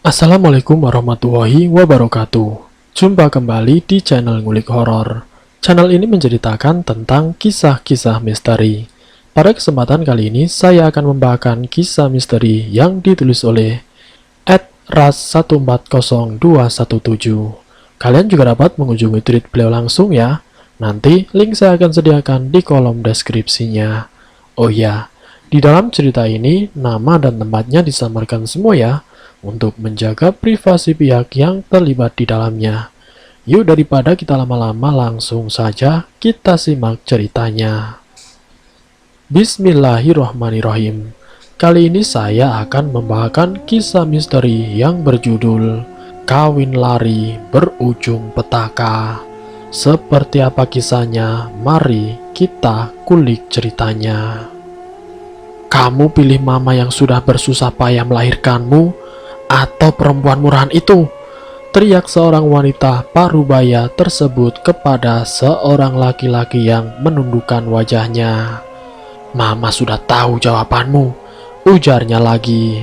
Assalamualaikum warahmatullahi wabarakatuh. Jumpa kembali di channel Ngulik Horor. Channel ini menceritakan tentang kisah-kisah misteri. Pada kesempatan kali ini, saya akan membawakan kisah misteri yang ditulis oleh @ras140217. Kalian juga dapat mengunjungi tweet beliau langsung ya. Nanti link saya akan sediakan di kolom deskripsinya. Oh ya, di dalam cerita ini, nama dan tempatnya disamarkan semua ya, untuk menjaga privasi pihak yang terlibat di dalamnya. Yuk, daripada kita lama-lama, langsung saja kita simak ceritanya. Bismillahirrohmanirrohim. Kali ini saya akan membawakan kisah misteri yang berjudul Kawin Lari Berujung Petaka. Seperti apa kisahnya? Mari kita kulik ceritanya. Kamu pilih mama yang sudah bersusah payah melahirkanmu atau perempuan murahan itu? Teriak seorang wanita parubaya tersebut kepada seorang laki-laki yang menundukkan wajahnya. Mama sudah tahu jawabanmu, ujarnya lagi.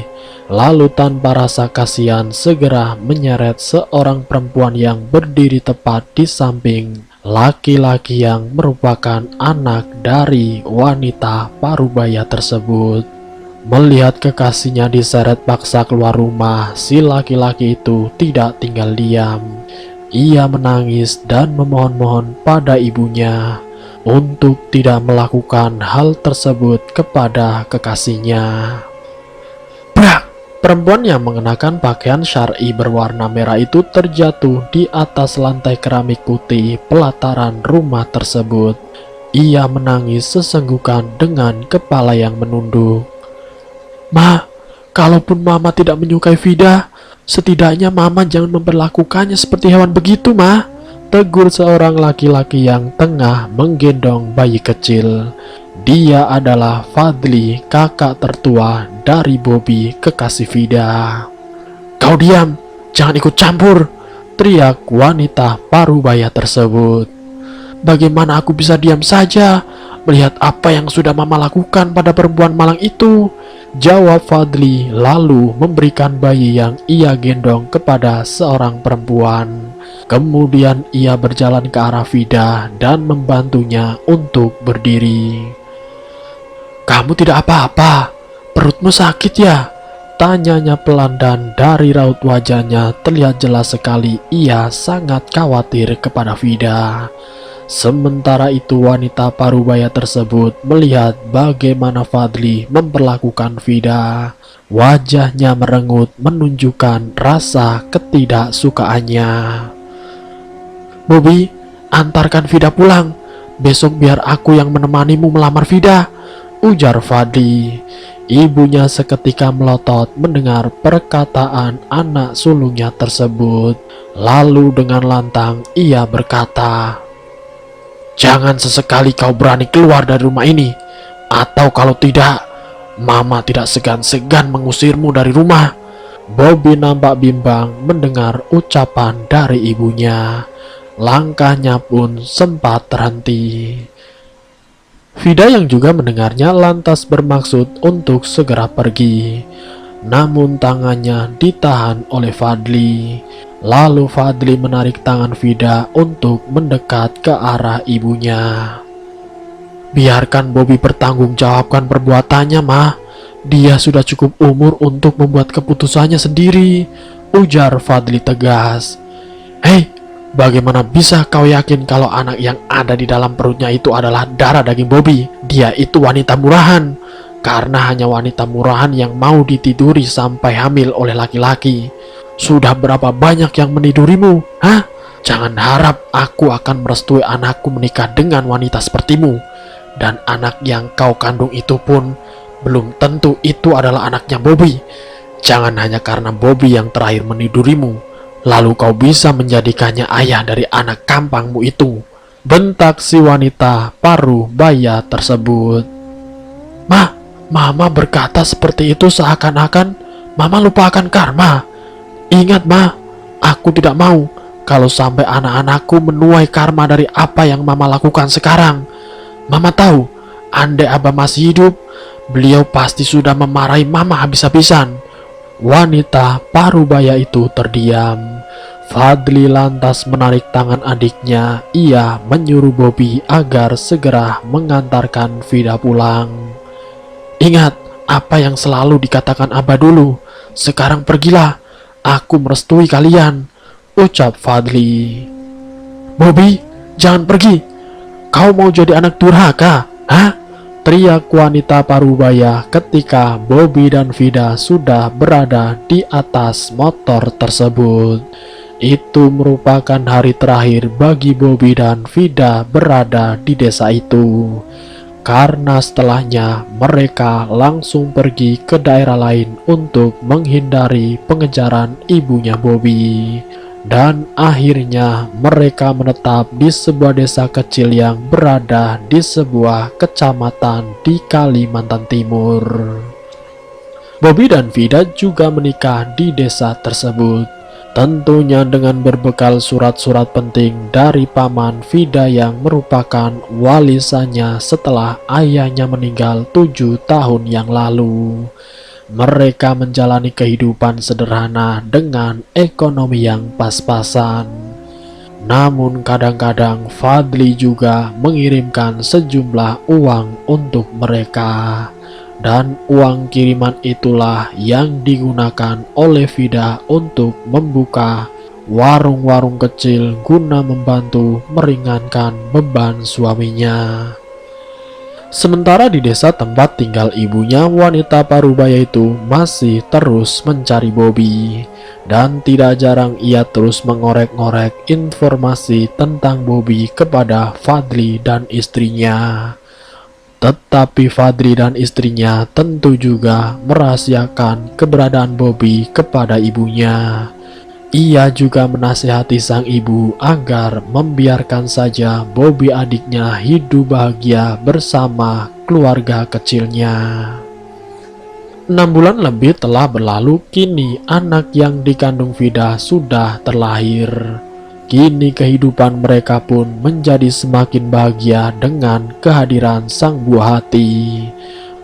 Lalu tanpa rasa kasihan segera menyeret seorang perempuan yang berdiri tepat di samping laki-laki yang merupakan anak dari wanita parubaya tersebut. Melihat kekasihnya diseret paksa keluar rumah, si laki-laki itu tidak tinggal diam. Ia menangis dan memohon-mohon pada ibunya untuk tidak melakukan hal tersebut kepada kekasihnya. Brak! Perempuan yang mengenakan pakaian syar'i berwarna merah itu terjatuh di atas lantai keramik putih pelataran rumah tersebut. Ia menangis sesenggukan dengan kepala yang menunduk. Ma, kalaupun mama tidak menyukai Vida, setidaknya mama jangan memperlakukannya seperti hewan begitu, Ma. Tegur seorang laki-laki yang tengah menggendong bayi kecil. Dia adalah Fadli, kakak tertua dari Bobby, kekasih Vida. Kau diam, jangan ikut campur, teriak wanita parubaya tersebut. Bagaimana aku bisa diam saja melihat apa yang sudah mama lakukan pada perempuan malang itu? Jawab Fadli, lalu memberikan bayi yang ia gendong kepada seorang perempuan. Kemudian ia berjalan ke arah Vida dan membantunya untuk berdiri. Kamu tidak apa-apa? Perutmu sakit ya? Tanyanya pelan dan dari raut wajahnya terlihat jelas sekali ia sangat khawatir kepada Vida. Sementara itu wanita parubaya tersebut melihat bagaimana Fadli memperlakukan Vida. Wajahnya merengut menunjukkan rasa ketidaksukaannya. Bobby, antarkan Vida pulang. Besok biar aku yang menemanimu melamar Vida, ujar Fadli. Ibunya seketika melotot mendengar perkataan anak sulungnya tersebut. Lalu dengan lantang ia berkata, jangan sesekali kau berani keluar dari rumah ini, atau kalau tidak, mama tidak segan-segan mengusirmu dari rumah. Bobby nampak bimbang mendengar ucapan dari ibunya. Langkahnya pun sempat terhenti. Vida yang juga mendengarnya lantas bermaksud untuk segera pergi. Namun tangannya ditahan oleh Fadli. Lalu Fadli menarik tangan Vida untuk mendekat ke arah ibunya. Biarkan Bobby bertanggungjawabkan perbuatannya, Ma. Dia sudah cukup umur untuk membuat keputusannya sendiri, ujar Fadli tegas. Hei, bagaimana bisa kau yakin kalau anak yang ada di dalam perutnya itu adalah darah daging Bobby? Dia itu wanita murahan. Karena hanya wanita murahan yang mau ditiduri sampai hamil oleh laki-laki. Sudah berapa banyak yang menidurimu? Hah? Jangan harap aku akan merestui anakku menikah dengan wanita sepertimu. Dan anak yang kau kandung itu pun belum tentu itu adalah anaknya Bobby. Jangan hanya karena Bobby yang terakhir menidurimu, lalu kau bisa menjadikannya ayah dari anak kampangmu itu, bentak si wanita parubaya tersebut. Mama berkata seperti itu seakan-akan Mama lupakan karma. Ingat, Ma, aku tidak mau kalau sampai anak-anakku menuai karma dari apa yang Mama lakukan sekarang. Mama tahu, andai Abah masih hidup, beliau pasti sudah memarahi Mama habis-habisan. Wanita parubaya itu terdiam. Fadli lantas menarik tangan adiknya. Ia menyuruh Bobby agar segera mengantarkan Vida pulang. "Ingat apa yang selalu dikatakan Abah dulu. Sekarang pergilah. Aku merestui kalian," ucap Fadli. "Bobby, jangan pergi. Kau mau jadi anak durhaka, hah?" teriak wanita parubaya ketika Bobby dan Vida sudah berada di atas motor tersebut. Itu merupakan hari terakhir bagi Bobby dan Vida berada di desa itu, karena setelahnya mereka langsung pergi ke daerah lain untuk menghindari pengejaran ibunya Bobby. Dan akhirnya mereka menetap di sebuah desa kecil yang berada di sebuah kecamatan di Kalimantan Timur. Bobby dan Vida juga menikah di desa tersebut, tentunya dengan berbekal surat-surat penting dari paman Vida yang merupakan walisannya setelah ayahnya meninggal 7 tahun yang lalu. Mereka menjalani kehidupan sederhana dengan ekonomi yang pas-pasan. Namun kadang-kadang Fadli juga mengirimkan sejumlah uang untuk mereka. Dan uang kiriman itulah yang digunakan oleh Vida untuk membuka warung-warung kecil guna membantu meringankan beban suaminya. Sementara di desa tempat tinggal ibunya, wanita parubaya itu masih terus mencari Bobby. Dan tidak jarang ia terus mengorek-ngorek informasi tentang Bobby kepada Fadli dan istrinya. Tetapi Fadli dan istrinya tentu juga merahasiakan keberadaan Bobby kepada ibunya. Ia juga menasihati sang ibu agar membiarkan saja Bobby adiknya hidup bahagia bersama keluarga kecilnya. 6 bulan lebih telah berlalu, kini anak yang dikandung Vida sudah terlahir. Kini kehidupan mereka pun menjadi semakin bahagia dengan kehadiran sang buah hati.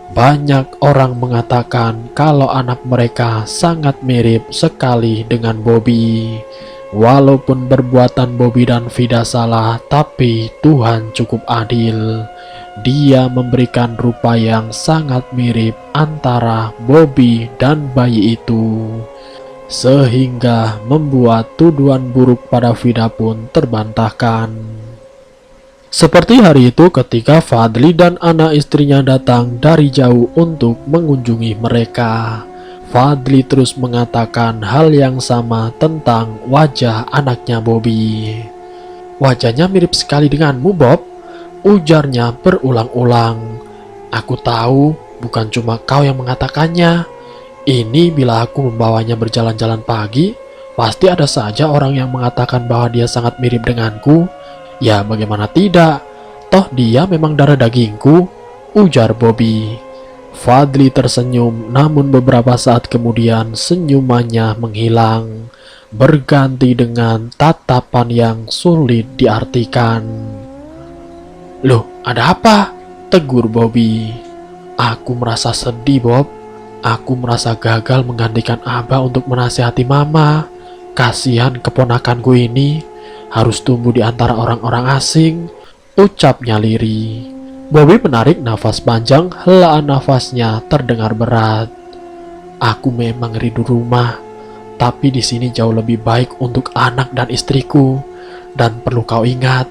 Banyak orang mengatakan kalau anak mereka sangat mirip sekali dengan Bobby. Walaupun perbuatan Bobby dan Vida salah, tapi Tuhan cukup adil. Dia memberikan rupa yang sangat mirip antara Bobby dan bayi itu, sehingga membuat tuduhan buruk pada Vida pun terbantahkan. Seperti hari itu ketika Fadli dan anak istrinya datang dari jauh untuk mengunjungi mereka. Fadli terus mengatakan hal yang sama tentang wajah anaknya Bobby. "Wajahnya mirip sekali denganmu, Bob," ujarnya berulang-ulang. "Aku tahu bukan cuma kau yang mengatakannya. Ini bila aku membawanya berjalan-jalan pagi, pasti ada saja orang yang mengatakan bahwa dia sangat mirip denganku. Ya bagaimana tidak, toh dia memang darah dagingku," ujar Bobby. Fadli tersenyum, namun beberapa saat kemudian senyumannya menghilang, berganti dengan tatapan yang sulit diartikan. "Loh, ada apa?" tegur Bobby. "Aku merasa sedih, Bob. Aku merasa gagal menggantikan Abah untuk menasihati Mama. Kasihan keponakanku ini harus tumbuh di antara orang-orang asing," ucapnya lirih. Bobby menarik nafas panjang, helaan nafasnya terdengar berat. "Aku memang rindu rumah, tapi di sini jauh lebih baik untuk anak dan istriku. Dan perlu kau ingat,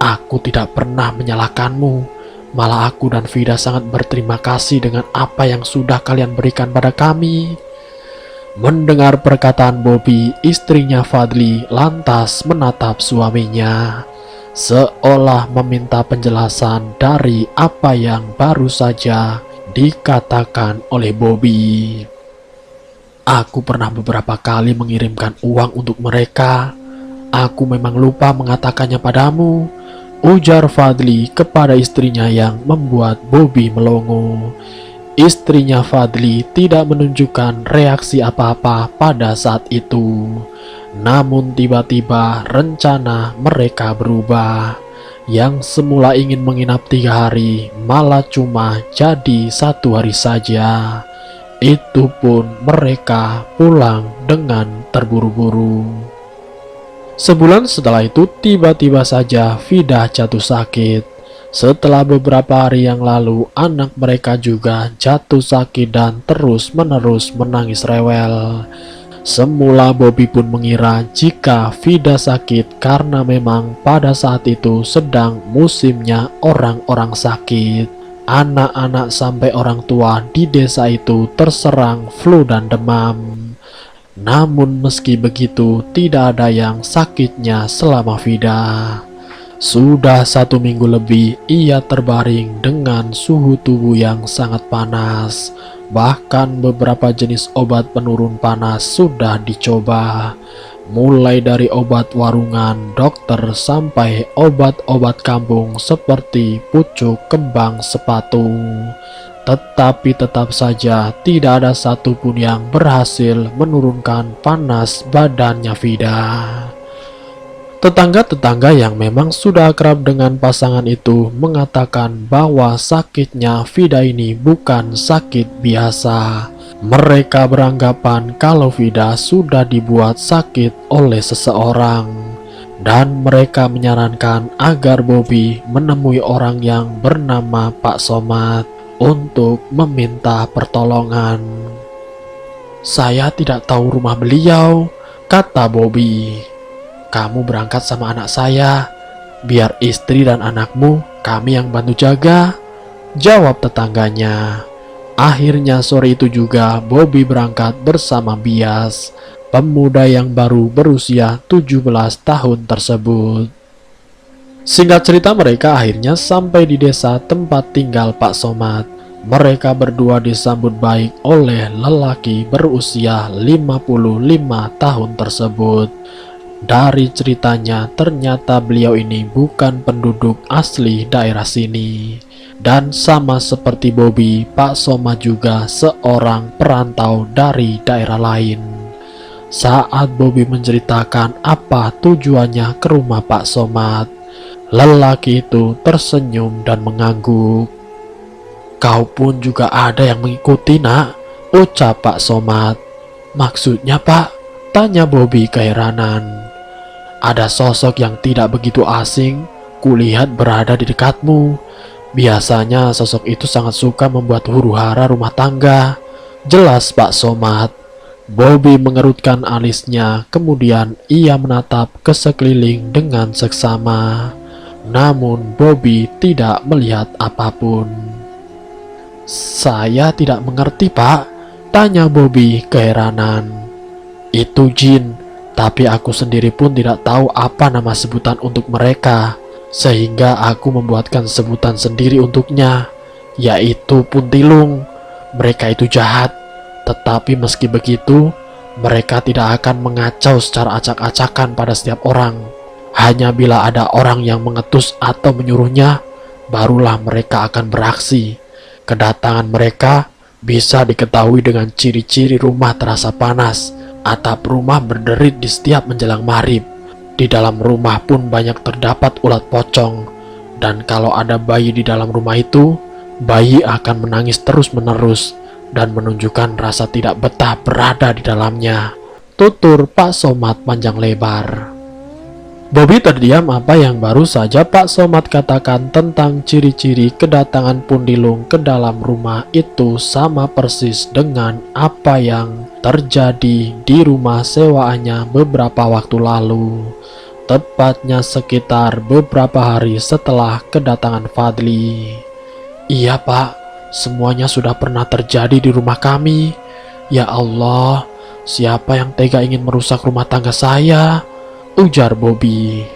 aku tidak pernah menyalahkanmu. Malah aku dan Vida sangat berterima kasih dengan apa yang sudah kalian berikan pada kami." Mendengar perkataan Bobby, istrinya Fadli lantas menatap suaminya, seolah meminta penjelasan dari apa yang baru saja dikatakan oleh Bobby. "Aku pernah beberapa kali mengirimkan uang untuk mereka. Aku memang lupa mengatakannya padamu," ujar Fadli kepada istrinya yang membuat Bobby melongo. Istrinya Fadli tidak menunjukkan reaksi apa-apa pada saat itu. Namun tiba-tiba rencana mereka berubah. Yang semula ingin menginap 3 hari malah cuma jadi 1 hari saja. Itu pun mereka pulang dengan terburu-buru. Sebulan setelah itu tiba-tiba saja Vida jatuh sakit. Setelah beberapa hari yang lalu, anak mereka juga jatuh sakit dan terus-menerus menangis rewel. Semula Bobby pun mengira jika Vida sakit karena memang pada saat itu sedang musimnya orang-orang sakit. Anak-anak sampai orang tua di desa itu terserang flu dan demam. Namun meski begitu tidak ada yang sakitnya selama Vida. Sudah 1 minggu lebih ia terbaring dengan suhu tubuh yang sangat panas. Bahkan beberapa jenis obat penurun panas sudah dicoba. Mulai dari obat warungan dokter sampai obat-obat kampung seperti pucuk kembang sepatu. Tetapi tetap saja tidak ada satupun yang berhasil menurunkan panas badannya Vida. Tetangga-tetangga yang memang sudah akrab dengan pasangan itu mengatakan bahwa sakitnya Vida ini bukan sakit biasa. Mereka beranggapan kalau Vida sudah dibuat sakit oleh seseorang. Dan mereka menyarankan agar Bobby menemui orang yang bernama Pak Somad untuk meminta pertolongan. "Saya tidak tahu rumah beliau," kata Bobby. "Kamu berangkat sama anak saya, biar istri dan anakmu kami yang bantu jaga," jawab tetangganya. Akhirnya sore itu juga Bobby berangkat bersama Bias, pemuda yang baru berusia 17 tahun tersebut. Singkat cerita mereka akhirnya sampai di desa tempat tinggal Pak Somad. Mereka berdua disambut baik oleh lelaki berusia 55 tahun tersebut. Dari ceritanya ternyata beliau ini bukan penduduk asli daerah sini. Dan sama seperti Bobby, Pak Somad juga seorang perantau dari daerah lain. Saat Bobby menceritakan apa tujuannya ke rumah Pak Somad, lelaki itu tersenyum dan mengangguk. "Kau pun juga ada yang mengikuti, nak?" ucap Pak Somad. "Maksudnya, Pak?" tanya Bobby keheranan. "Ada sosok yang tidak begitu asing, kulihat berada di dekatmu. Biasanya sosok itu sangat suka membuat huru-hara rumah tangga," jelas Pak Somad. Bobby mengerutkan alisnya, kemudian ia menatap ke sekeliling dengan seksama. Namun Bobby tidak melihat apapun. "Saya tidak mengerti, Pak," tanya Bobby keheranan. "Itu jin, tapi aku sendiri pun tidak tahu apa nama sebutan untuk mereka. Sehingga aku membuatkan sebutan sendiri untuknya, yaitu puntilung. Mereka itu jahat, tetapi meski begitu, mereka tidak akan mengacau secara acak-acakan pada setiap orang. Hanya bila ada orang yang mengetus atau menyuruhnya, barulah mereka akan beraksi. Kedatangan mereka bisa diketahui dengan ciri-ciri rumah terasa panas, atap rumah berderit di setiap menjelang maghrib. Di dalam rumah pun banyak terdapat ulat pocong, dan kalau ada bayi di dalam rumah itu, bayi akan menangis terus-menerus dan menunjukkan rasa tidak betah berada di dalamnya," tutur Pak Somad panjang lebar. Bobby terdiam apa yang baru saja Pak Somad katakan tentang ciri-ciri kedatangan Pundilung ke dalam rumah itu sama persis dengan apa yang terjadi di rumah sewaannya beberapa waktu lalu. Tepatnya sekitar beberapa hari setelah kedatangan Fadli. "Iya, Pak, semuanya sudah pernah terjadi di rumah kami. Ya Allah, siapa yang tega ingin merusak rumah tangga saya?" ujar Bobby.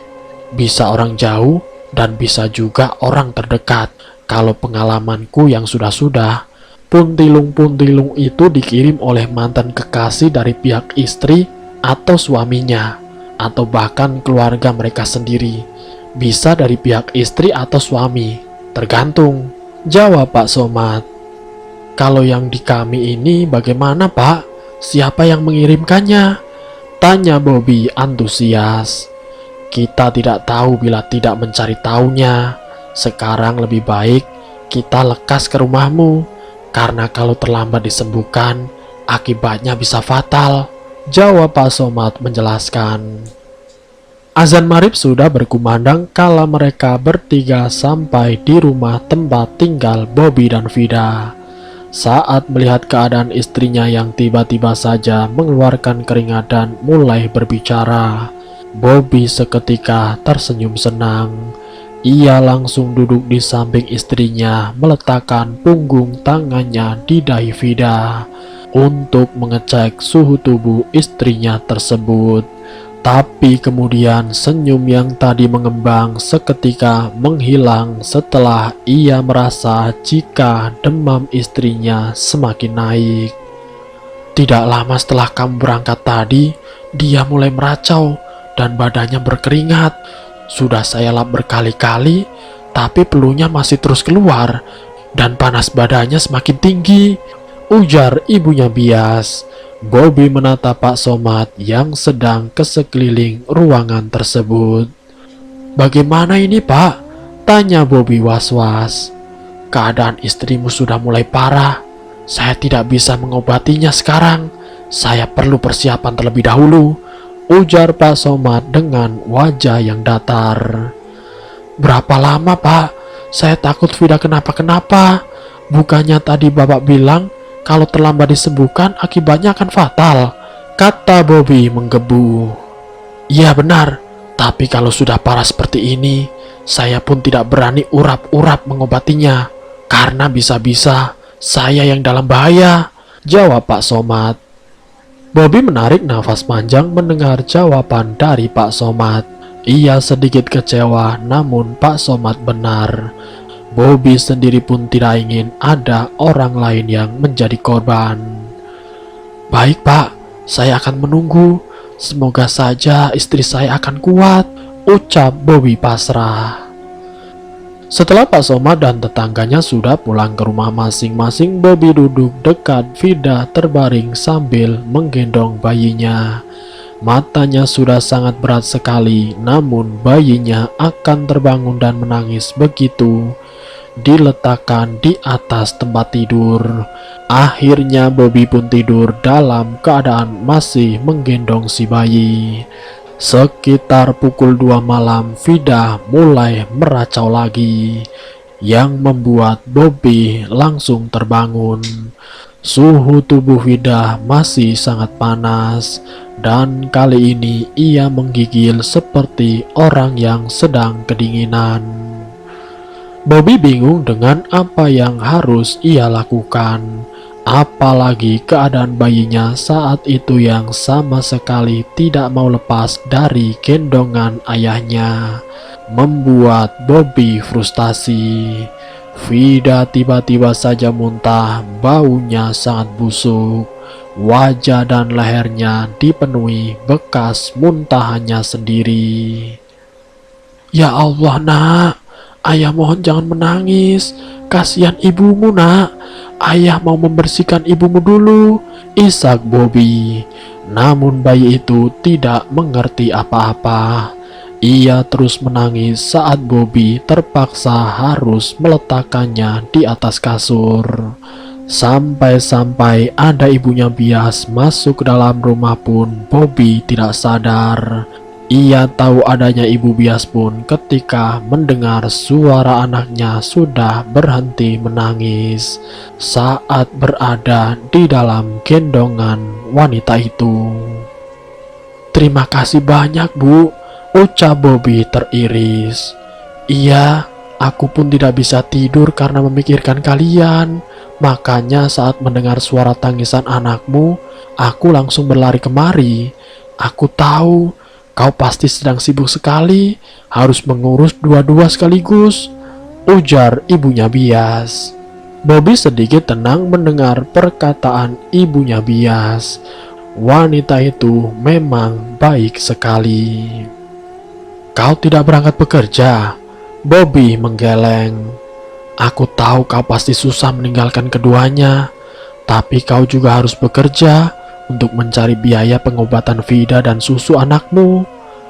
"Bisa orang jauh dan bisa juga orang terdekat. Kalau pengalamanku yang sudah-sudah, puntilung-puntilung itu dikirim oleh mantan kekasih dari pihak istri atau suaminya, atau bahkan keluarga mereka sendiri. Bisa dari pihak istri atau suami, tergantung," jawab Pak Somad. "Kalau yang di kami ini bagaimana, Pak? Siapa yang mengirimkannya?" tanya Bobby antusias. "Kita tidak tahu bila tidak mencari tahunya. Sekarang lebih baik kita lekas ke rumahmu. Karena kalau terlambat disembuhkan, akibatnya bisa fatal, jawab Pak Somad menjelaskan. Azan maghrib sudah berkumandang kala mereka bertiga sampai di rumah tempat tinggal Bobby dan Vida. Saat melihat keadaan istrinya yang tiba-tiba saja mengeluarkan keringat dan mulai berbicara, Bobby seketika tersenyum senang. Ia langsung duduk di samping istrinya, meletakkan punggung tangannya di dahi Vida untuk mengecek suhu tubuh istrinya tersebut. Tapi kemudian senyum yang tadi mengembang seketika menghilang setelah ia merasa jika demam istrinya semakin naik. Tidak lama setelah kamu berangkat tadi, dia mulai meracau dan badannya berkeringat. Sudah saya lap berkali-kali, tapi peluhnya masih terus keluar dan panas badannya semakin tinggi, ujar ibunya bias. Bobby menatap Pak Somad yang sedang ke sekeliling ruangan tersebut. Bagaimana ini, Pak? Tanya Bobby was-was. Keadaan istrimu sudah mulai parah. Saya tidak bisa mengobatinya sekarang. Saya perlu persiapan terlebih dahulu, ujar Pak Somad dengan wajah yang datar. Berapa lama, Pak? Saya takut Vida kenapa-kenapa. Bukannya tadi Bapak bilang kalau terlambat disembuhkan akibatnya akan fatal, kata Bobby menggebu. Iya benar, tapi kalau sudah parah seperti ini, saya pun tidak berani urap-urap mengobatinya, karena bisa-bisa saya yang dalam bahaya, jawab Pak Somad. Bobby menarik nafas panjang mendengar jawaban dari Pak Somad. Ia sedikit kecewa, namun Pak Somad benar. Bobby sendiri pun tidak ingin ada orang lain yang menjadi korban. Baik, Pak, saya akan menunggu. Semoga saja istri saya akan kuat, ucap Bobby pasrah. Setelah Pak Somad dan tetangganya sudah pulang ke rumah masing-masing, Bobby duduk dekat Vida terbaring sambil menggendong bayinya. Matanya sudah sangat berat sekali, namun bayinya akan terbangun dan menangis begitu diletakkan di atas tempat tidur. Akhirnya Bobby pun tidur dalam keadaan masih menggendong si bayi. Sekitar pukul 2 malam, Vida mulai meracau lagi, yang membuat Bobby langsung terbangun. Suhu tubuh Vida masih sangat panas, dan kali ini ia menggigil seperti orang yang sedang kedinginan. Bobby bingung dengan apa yang harus ia lakukan, apalagi keadaan bayinya saat itu yang sama sekali tidak mau lepas dari gendongan ayahnya, membuat Bobby frustasi. Vida tiba-tiba saja muntah, baunya sangat busuk. Wajah dan lehernya dipenuhi bekas muntahannya sendiri. Ya Allah, nak, ayah mohon jangan menangis. Kasihan ibumu, nak. Ayah mau membersihkan ibumu dulu, isak Bobby. Namun bayi itu tidak mengerti apa-apa. Ia terus menangis saat Bobby terpaksa harus meletakkannya di atas kasur. Sampai-sampai ada ibunya bias masuk ke dalam rumah pun Bobby tidak sadar. Ia tahu adanya ibu bias pun ketika mendengar suara anaknya sudah berhenti menangis saat berada di dalam gendongan wanita itu. Terima kasih banyak, Bu, ucap Bobby teriris. Iya, aku pun tidak bisa tidur karena memikirkan kalian. Makanya saat mendengar suara tangisan anakmu, aku langsung berlari kemari. Aku tahu kau pasti sedang sibuk sekali, harus mengurus dua-dua sekaligus, ujar ibunya bias. Bobby sedikit tenang mendengar perkataan ibunya bias. Wanita itu memang baik sekali. Kau tidak berangkat bekerja? Bobby menggeleng. Aku tahu kau pasti susah meninggalkan keduanya, tapi kau juga harus bekerja untuk mencari biaya pengobatan Vida dan susu anakmu.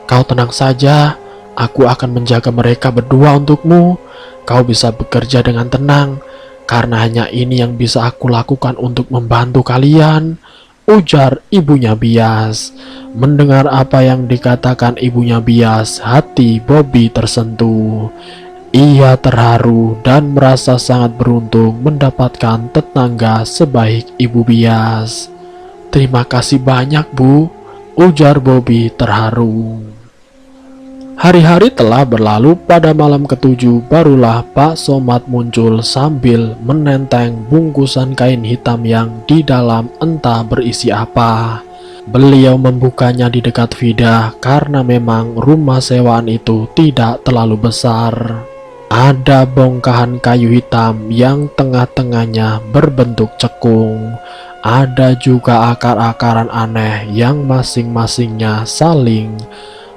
Kau tenang saja, aku akan menjaga mereka berdua untukmu. Kau bisa bekerja dengan tenang, karena hanya ini yang bisa aku lakukan untuk membantu kalian, ujar ibunya Bias. Mendengar apa yang dikatakan ibunya Bias, hati Bobby tersentuh. Ia terharu dan merasa sangat beruntung mendapatkan tetangga sebaik Ibu Bias. Terima kasih banyak, Bu, ujar Bobby terharu. Hari-hari telah berlalu. Pada malam ketujuh barulah Pak Somad muncul sambil menenteng bungkusan kain hitam yang di dalam entah berisi apa. Beliau membukanya di dekat Vida karena memang rumah sewaan itu tidak terlalu besar. Ada bongkahan kayu hitam yang tengah-tengahnya berbentuk cekung. Ada juga akar-akaran aneh yang masing-masingnya saling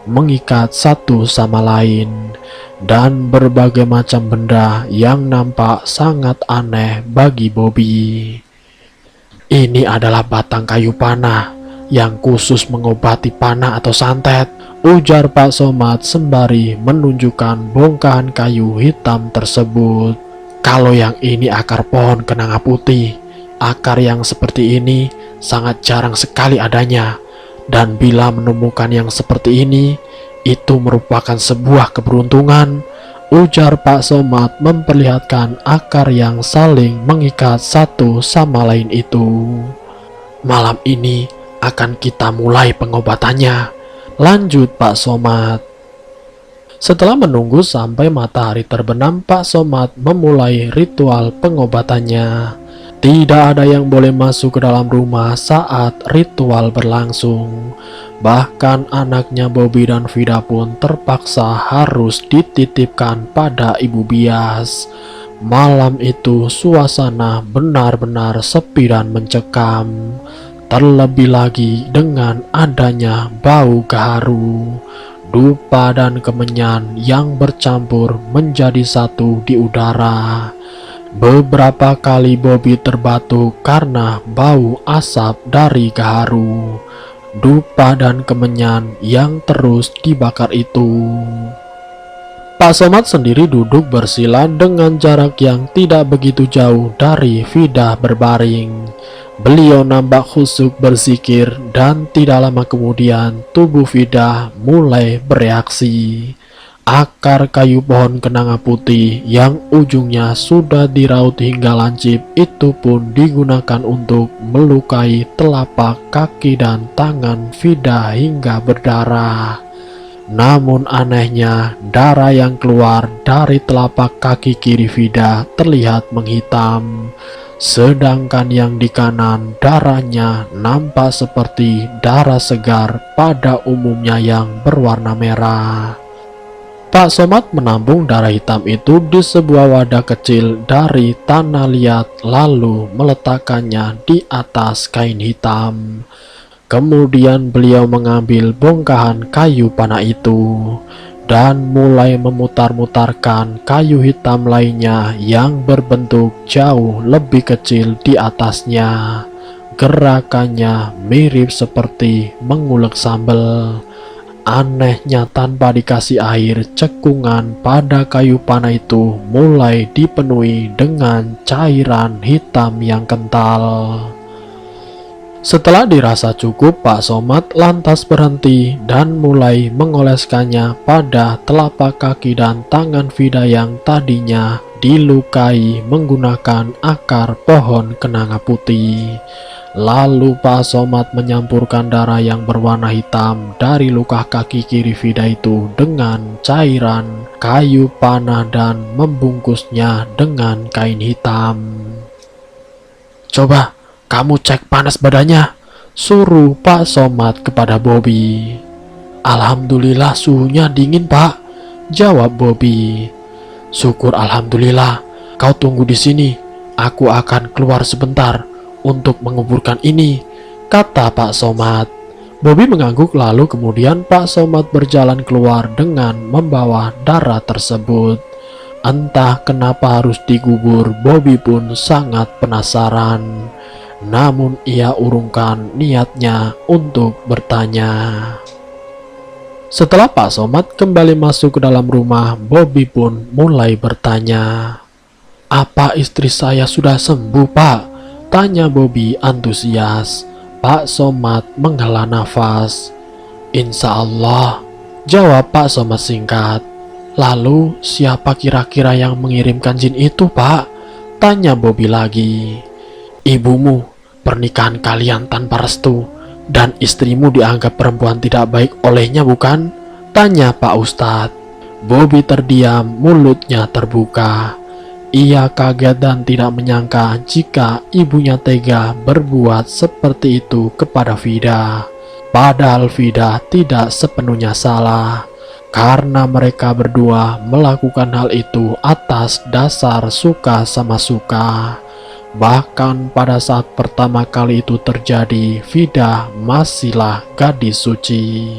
mengikat satu sama lain, dan berbagai macam benda yang nampak sangat aneh bagi Bobby. Ini adalah batang kayu panah yang khusus mengobati panah atau santet, ujar Pak Somad sembari menunjukkan bongkahan kayu hitam tersebut. Kalau yang ini akar pohon kenanga putih. Akar yang seperti ini sangat jarang sekali adanya. Dan bila menemukan yang seperti ini, itu merupakan sebuah keberuntungan, ujar Pak Somad memperlihatkan akar yang saling mengikat satu sama lain itu. Malam ini akan kita mulai pengobatannya, lanjut Pak Somad. Setelah menunggu sampai matahari terbenam, Pak Somad memulai ritual pengobatannya. Tidak ada yang boleh masuk ke dalam rumah saat ritual berlangsung. Bahkan anaknya Bobby dan Vida pun terpaksa harus dititipkan pada Ibu Bias. Malam itu suasana benar-benar sepi dan mencekam. Terlebih lagi dengan adanya bau gaharu, dupa dan kemenyan yang bercampur menjadi satu di udara. Beberapa kali Bobby terbatuk karena bau asap dari gaharu, dupa dan kemenyan yang terus dibakar itu. Pak Somad sendiri duduk bersila dengan jarak yang tidak begitu jauh dari Vida berbaring. Beliau nampak khusyuk berzikir dan tidak lama kemudian tubuh Vida mulai bereaksi. Akar kayu pohon kenanga putih yang ujungnya sudah diraut hingga lancip itu pun digunakan untuk melukai telapak kaki dan tangan Vida hingga berdarah. Namun anehnya, darah yang keluar dari telapak kaki kiri Vida terlihat menghitam, sedangkan yang di kanan darahnya nampak seperti darah segar pada umumnya yang berwarna merah. Pak Somad menampung darah hitam itu di sebuah wadah kecil dari tanah liat lalu meletakkannya di atas kain hitam. Kemudian beliau mengambil bongkahan kayu panah itu dan mulai memutar-mutarkan kayu hitam lainnya yang berbentuk jauh lebih kecil di atasnya. Gerakannya mirip seperti mengulek sambal. Anehnya, tanpa dikasih air, cekungan pada kayu panah itu mulai dipenuhi dengan cairan hitam yang kental. Setelah dirasa cukup, Pak Somad lantas berhenti dan mulai mengoleskannya pada telapak kaki dan tangan Vida yang tadinya dilukai menggunakan akar pohon kenanga putih. Lalu Pak Somad menyampurkan darah yang berwarna hitam dari luka kaki kiri Vida itu dengan cairan kayu panah dan membungkusnya dengan kain hitam. Coba kamu cek panas badannya, suruh Pak Somad kepada Bobby. Alhamdulillah suhunya dingin, Pak, jawab Bobby. Syukur alhamdulillah, kau tunggu di sini, aku akan keluar sebentar untuk menguburkan ini, kata Pak Somad. Bobby mengangguk lalu kemudian Pak Somad berjalan keluar dengan membawa darah tersebut. Entah kenapa harus dikubur, Bobby pun sangat penasaran. Namun ia urungkan niatnya untuk bertanya. Setelah Pak Somad kembali masuk ke dalam rumah, Bobby pun mulai bertanya. Apa istri saya sudah sembuh, Pak? Tanya Bobby antusias. Pak Somad menghela nafas. Insya Allah, jawab Pak Somad singkat. Lalu siapa kira-kira yang mengirimkan jin itu, Pak? Tanya Bobby lagi. Ibumu, pernikahan kalian tanpa restu, dan istrimu dianggap perempuan tidak baik olehnya, bukan? Tanya Pak Ustadz. Bobby terdiam, mulutnya terbuka. Ia kaget dan tidak menyangka jika ibunya tega berbuat seperti itu kepada Vida. Padahal Vida tidak sepenuhnya salah, karena mereka berdua melakukan hal itu atas dasar suka sama suka. Bahkan pada saat pertama kali itu terjadi, Vida masihlah gadis suci.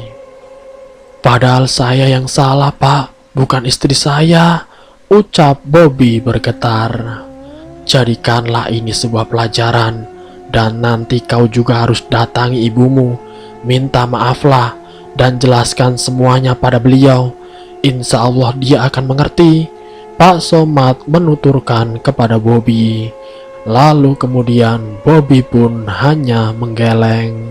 Padahal saya yang salah, Pak, bukan istri saya, ucap Bobby bergetar. Jadikanlah ini sebuah pelajaran, dan nanti kau juga harus datangi ibumu, minta maaflah, dan jelaskan semuanya pada beliau. Insya Allah dia akan mengerti, Pak Somad menuturkan kepada Bobby. Lalu kemudian Bobby pun hanya menggeleng.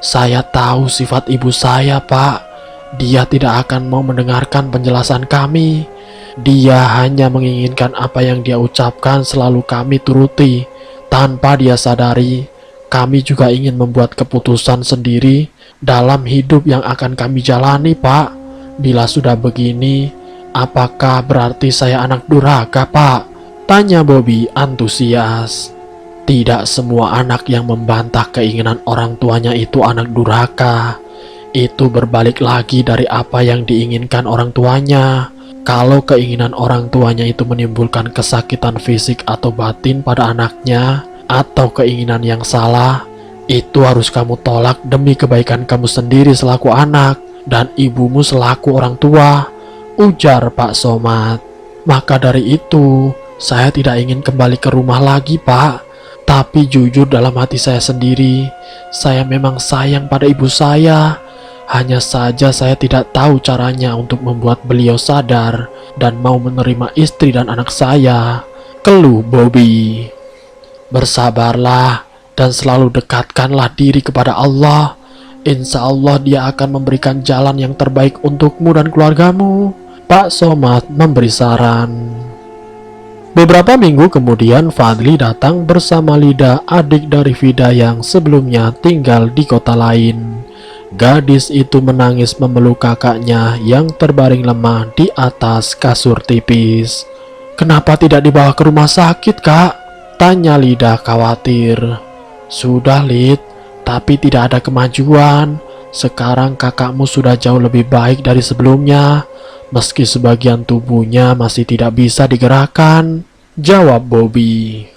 Saya tahu sifat ibu saya, Pak. Dia tidak akan mau mendengarkan penjelasan kami. Dia hanya menginginkan apa yang dia ucapkan selalu kami turuti. Tanpa dia sadari, kami juga ingin membuat keputusan sendiri dalam hidup yang akan kami jalani, Pak. Bila sudah begini, apakah berarti saya anak durhaka, Pak? Tanya Bobby antusias. Tidak semua anak yang membantah keinginan orang tuanya itu anak durhaka. Itu berbalik lagi dari apa yang diinginkan orang tuanya. Kalau keinginan orang tuanya itu menimbulkan kesakitan fisik atau batin pada anaknya, atau keinginan yang salah, itu harus kamu tolak demi kebaikan kamu sendiri selaku anak dan ibumu selaku orang tua, ujar Pak Somad. Maka dari itu, saya tidak ingin kembali ke rumah lagi, Pak. Tapi jujur dalam hati saya sendiri, saya memang sayang pada ibu saya. Hanya saja saya tidak tahu caranya untuk membuat beliau sadar dan mau menerima istri dan anak saya, keluh Bobby. Bersabarlah dan selalu dekatkanlah diri kepada Allah. Insya Allah dia akan memberikan jalan yang terbaik untukmu dan keluargamu, Pak Somad memberi saran. Beberapa minggu kemudian Fadli datang bersama Lida, adik dari Vida yang sebelumnya tinggal di kota lain. Gadis itu menangis memeluk kakaknya yang terbaring lemah di atas kasur tipis. Kenapa tidak dibawa ke rumah sakit, Kak? Tanya Lida khawatir. Sudah, Lid, tapi tidak ada kemajuan. Sekarang kakakmu sudah jauh lebih baik dari sebelumnya, meski sebagian tubuhnya masih tidak bisa digerakkan, jawab Bobby.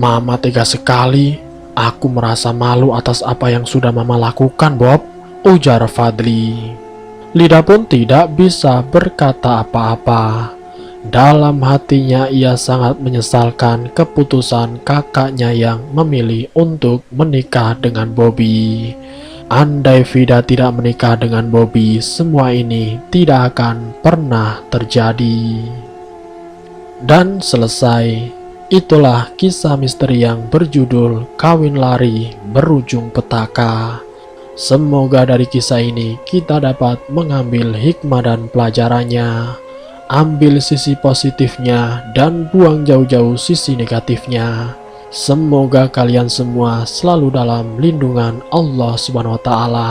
Mama tega sekali. Aku merasa malu atas apa yang sudah Mama lakukan, Bob, ujar Fadli. Lida pun tidak bisa berkata apa-apa. Dalam hatinya ia sangat menyesalkan keputusan kakaknya yang memilih untuk menikah dengan Bobby. Andai Vida tidak menikah dengan Bobby, semua ini tidak akan pernah terjadi. Dan selesai. Itulah kisah misteri yang berjudul Kawin Lari Berujung Petaka. Semoga dari kisah ini kita dapat mengambil hikmah dan pelajarannya. Ambil sisi positifnya dan buang jauh-jauh sisi negatifnya. Semoga kalian semua selalu dalam lindungan Allah Subhanahu wa Ta'ala.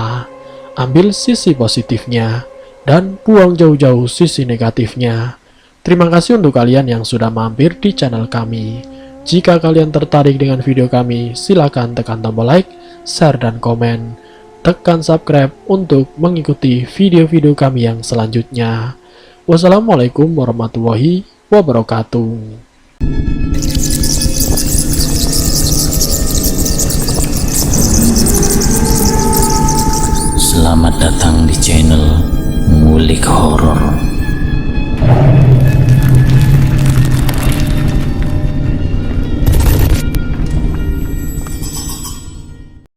Ambil sisi positifnya dan buang jauh-jauh sisi negatifnya. Terima kasih untuk kalian yang sudah mampir di channel kami. Jika kalian tertarik dengan video kami, silakan tekan tombol like, share, dan komen. Tekan subscribe untuk mengikuti video-video kami yang selanjutnya. Wassalamualaikum warahmatullahi wabarakatuh. Selamat datang di channel Ngulik Horor.